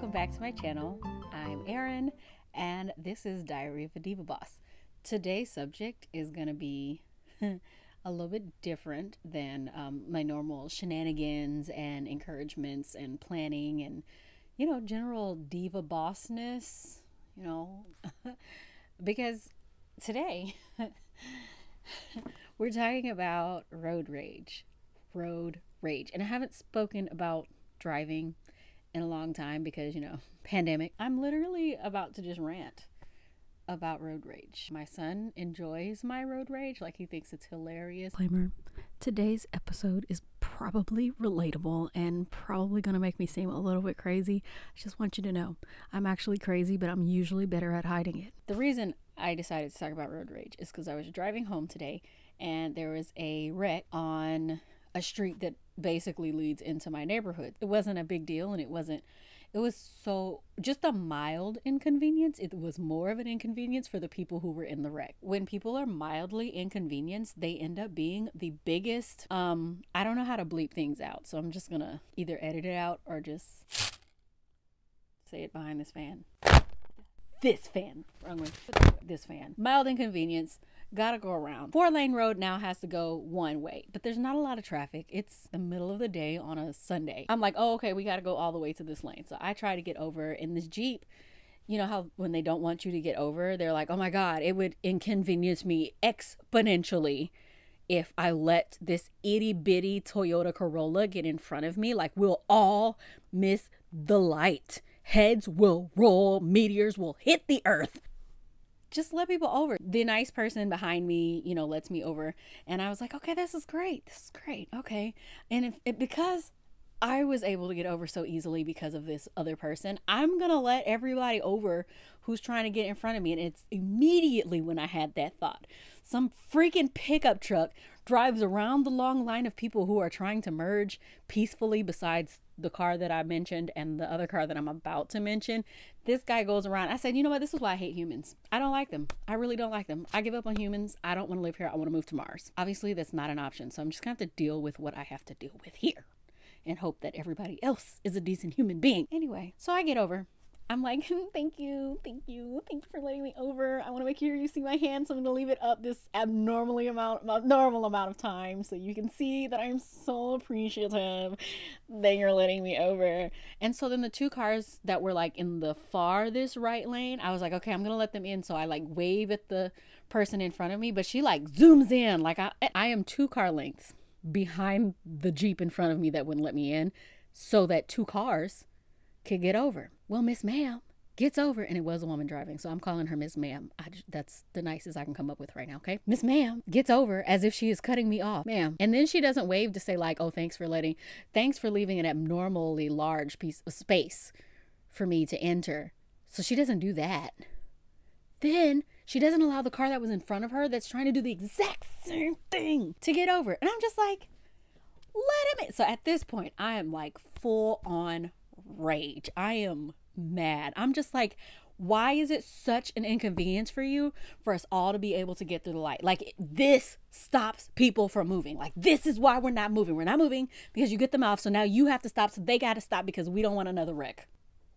welcome back to my channel. I'm Erin, and this is Diary of a Diva Boss. Today's subject is going to be a little bit different than my normal shenanigans and encouragements and planning and, general diva bossness, because today we're talking about road rage. And I haven't spoken about driving in a long time because, pandemic. I'm literally about to just rant about road rage. My son enjoys my road rage, like he thinks it's hilarious. Disclaimer, today's episode is probably relatable and probably gonna make me seem a little bit crazy. I just want you to know I'm actually crazy, but I'm usually better at hiding it. The reason I decided to talk about road rage is because I was driving home today and there was a wreck on a street that basically leads into my neighborhood. It wasn't a big deal, and it was so just a mild inconvenience. It was more of an inconvenience for the people who were in the wreck. When people are mildly inconvenienced, they end up being the biggest, I don't know how to bleep things out, so I'm just gonna either edit it out or just say it behind this fan. This fan. Wrong way. This fan. Mild inconvenience. Gotta go around. 4-lane road now has to go one way, but there's not a lot of traffic. It's the middle of the day on a Sunday. I'm like, oh, okay, we gotta go all the way to this lane. So I try to get over in this Jeep. You know how when they don't want you to get over, they're like, oh my God, it would inconvenience me exponentially if I let this itty bitty Toyota Corolla get in front of me. Like, we'll all miss the light. Heads will roll, meteors will hit the earth. Just let people over. The nice person behind me, lets me over. And I was like, okay, this is great. Okay. And because I was able to get over so easily because of this other person, I'm going to let everybody over who's trying to get in front of me. And it's immediately when I had that thought, some freaking pickup truck drives around the long line of people who are trying to merge peacefully besides the car that I mentioned and the other car that I'm about to mention. This guy goes around. I said, you know what? This is why I hate humans. I don't like them. I really don't like them. I give up on humans. I don't want to live here. I want to move to Mars. Obviously, that's not an option. So I'm just going to have to deal with what I have to deal with here and hope that everybody else is a decent human being. Anyway, so I get over. I'm like, thank you for letting me over. I want to make sure you see my hand, so I'm gonna leave it up this normal amount of time so you can see that I'm so appreciative that you're letting me over. And so then the two cars that were like in the farthest right lane, I was like, okay, I'm gonna let them in. So I like wave at the person in front of me, but she like zooms in. Like I am 2 car lengths behind the Jeep in front of me that wouldn't let me in, so that 2 cars could get over. Well, Miss Ma'am gets over, and it was a woman driving, so I'm calling her Miss Ma'am. That's the nicest I can come up with right now, okay? Miss Ma'am gets over as if she is cutting me off, ma'am. And then she doesn't wave to say like, oh, thanks for leaving an abnormally large piece of space for me to enter. So she doesn't do that. Then she doesn't allow the car that was in front of her that's trying to do the exact same thing to get over. And I'm just like, let him in. So at this point, I am like full on rage. I am mad. I'm just like, why is it such an inconvenience for you for us all to be able to get through the light? Like, this stops people from moving. Like, this is why we're not moving. We're not moving because you get them off. So now you have to stop. So they got to stop because we don't want another wreck.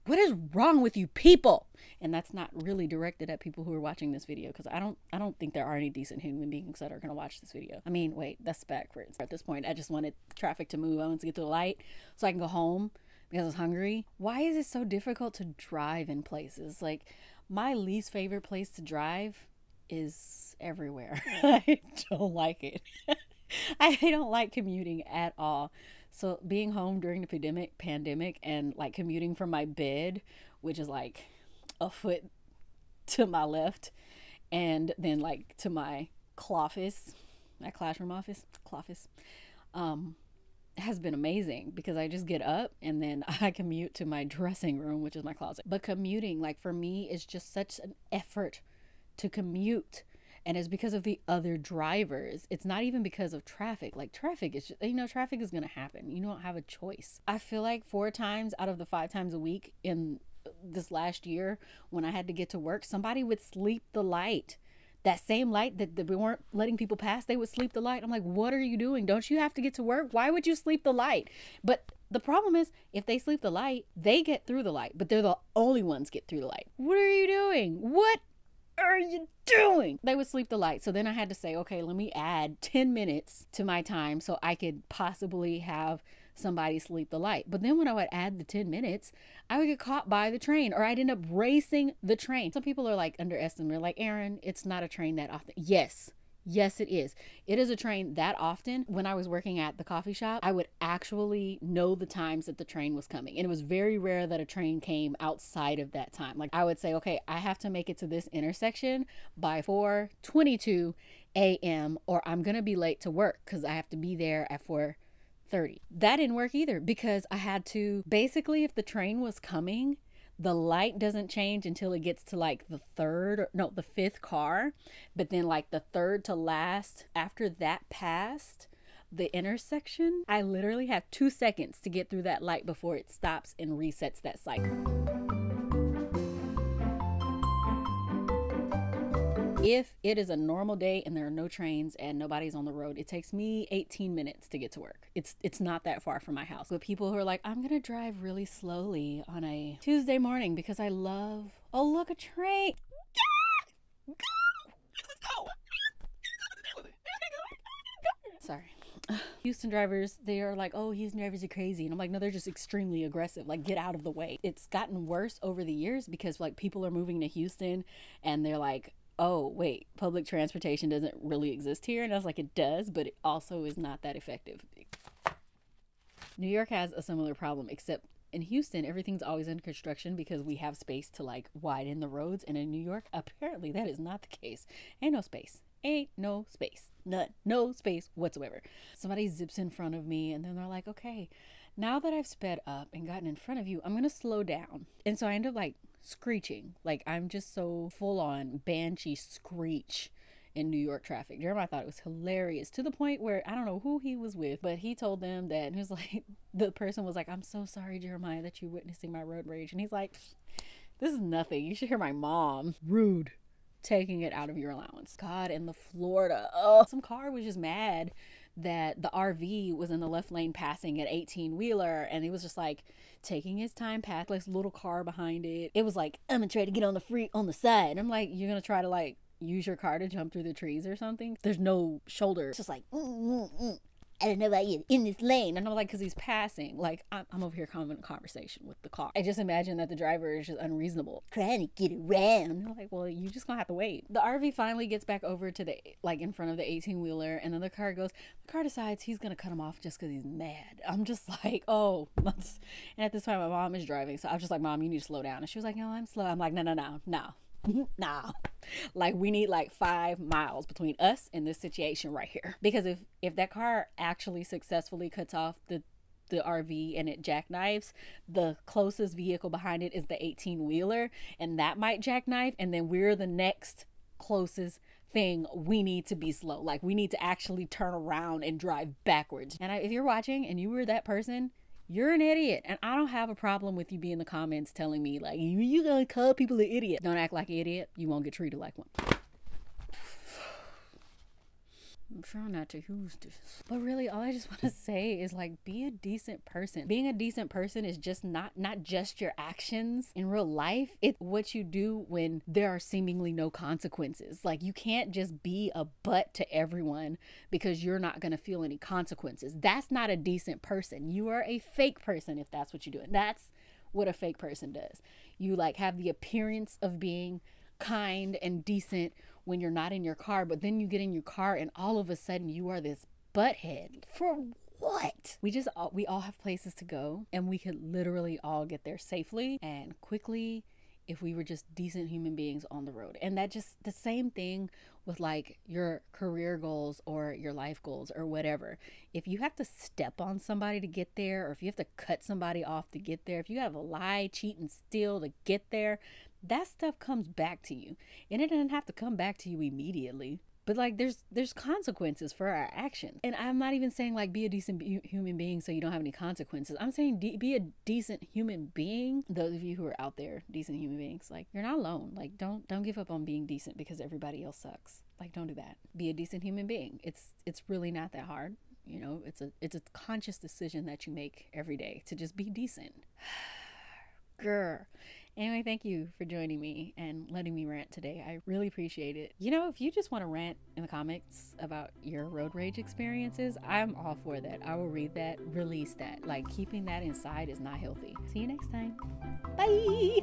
What is wrong with you people? And that's not really directed at people who are watching this video, because I don't think there are any decent human beings that are going to watch this video. I mean, wait, that's backwards. At this point, I just wanted traffic to move. I wanted to get through the light so I can go home because I was hungry. Why is it so difficult to drive in places? Like, my least favorite place to drive is everywhere. I don't like it. I don't like commuting at all. So being home during the pandemic and like commuting from my bed, which is like a foot to my left, and then like to my classroom office, has been amazing because I just get up and then I commute to my dressing room, which is my closet. But commuting, like, for me, is just such an effort to commute. And it's because of the other drivers. It's not even because of traffic. Like, traffic is just, traffic is going to happen. You don't have a choice. I feel like 4 times out of the 5 times a week in this last year when I had to get to work, somebody would sleep the light. That same light that we weren't letting people pass, they would sleep the light. I'm like, what are you doing? Don't you have to get to work? Why would you sleep the light? But the problem is, if they sleep the light, they get through the light, but they're the only ones get through the light. What are you doing? What are you doing? They would sleep the light. So then I had to say, okay, let me add 10 minutes to my time so I could possibly have somebody sleep the light. But then when I would add the 10 minutes, I would get caught by the train, or I'd end up racing the train. Some people are like underestimating. They're like, Erin, it's not a train that often. Yes, it is. It is a train that often. When I was working at the coffee shop, I would actually know the times that the train was coming. And it was very rare that a train came outside of that time. Like I would say, okay, I have to make it to this intersection by 4:22 a.m. or I'm going to be late to work because I have to be there at 4:30. That didn't work either because I had to, basically, if the train was coming, the light doesn't change until it gets to like the fifth car. But then like the third to last, after that passed the intersection, I literally have 2 seconds to get through that light before it stops and resets that cycle. If it is a normal day and there are no trains and nobody's on the road, it takes me 18 minutes to get to work. It's not that far from my house. But people who are like, I'm gonna drive really slowly on a Tuesday morning because I love, oh look, a train. Go! Let's go! Sorry. Houston drivers, they are like, oh, Houston drivers are crazy. And I'm like, no, they're just extremely aggressive. Like, get out of the way. It's gotten worse over the years because like people are moving to Houston and they're like, oh, wait, public transportation doesn't really exist here. And I was like, it does, but it also is not that effective. New York has a similar problem, except in Houston, everything's always in construction because we have space to like widen the roads. And in New York, apparently that is not the case. Ain't no space. Ain't no space. None. No space whatsoever. Somebody zips in front of me and then they're like, okay, now that I've sped up and gotten in front of you, I'm going to slow down. And so I end up like screeching. Like I'm just so full on banshee screech in New York traffic. Jeremiah thought it was hilarious to the point where I don't know who he was with, but he told them that, and he was like, the person was like, I'm so sorry, Jeremiah, that you're witnessing my road rage. And he's like, this is nothing. You should hear my mom. Rude. Taking it out of your allowance. God, in the Florida, some car was just mad that the RV was in the left lane passing an 18-wheeler, and he was just like taking his time past this little car behind it. It was like, I'm gonna try to get on the side. And I'm like, you're gonna try to like use your car to jump through the trees or something? There's no shoulder. It's just like, I don't know about you in this lane. And I'm like, because he's passing. Like, I'm over here having a conversation with the car. I just imagine that the driver is just unreasonable, trying to get around. And I'm like, well, you just gonna have to wait. The RV finally gets back over to the, like, in front of the 18-wheeler, and then the car decides he's gonna cut him off just because he's mad. I'm just like, oh. And at this time, my mom is driving, so I was just like, Mom, you need to slow down. And she was like, no, I'm slow. I'm like, no. Nah, like we need like 5 miles between us and this situation right here, because if that car actually successfully cuts off the RV and it jackknifes, the closest vehicle behind it is the 18-wheeler, and that might jackknife, and then we're the next closest thing. We need to be slow. Like we need to actually turn around and drive backwards. And if you're watching and you were that person, you're an idiot. And I don't have a problem with you being in the comments telling me like, you gonna call people an idiot. Don't act like an idiot. You won't get treated like one. I'm trying not to use this. But really, all I just want to say is like, be a decent person. Being a decent person is just not just your actions in real life. It's what you do when there are seemingly no consequences. Like you can't just be a butt to everyone because you're not going to feel any consequences. That's not a decent person. You are a fake person if that's what you're doing. That's what a fake person does. You like have the appearance of being kind and decent when you're not in your car, but then you get in your car and all of a sudden you are this butthead. For what? We all have places to go, and we could literally all get there safely and quickly if we were just decent human beings on the road. And that just the same thing with like your career goals or your life goals or whatever. If you have to step on somebody to get there, or if you have to cut somebody off to get there, if you have to lie, cheat, and steal to get there, that stuff comes back to you. And it doesn't have to come back to you immediately. But like there's consequences for our actions. And I'm not even saying like be a decent human being so you don't have any consequences. I'm saying be a decent human being. Those of you who are out there, decent human beings, like you're not alone. Like don't give up on being decent because everybody else sucks. Like don't do that. Be a decent human being. It's really not that hard. You know, it's a conscious decision that you make every day to just be decent. Grr. Anyway, thank you for joining me and letting me rant today. I really appreciate it. You know, if you just want to rant in the comments about your road rage experiences, I'm all for that. I will read that, release that. Like, keeping that inside is not healthy. See you next time. Bye.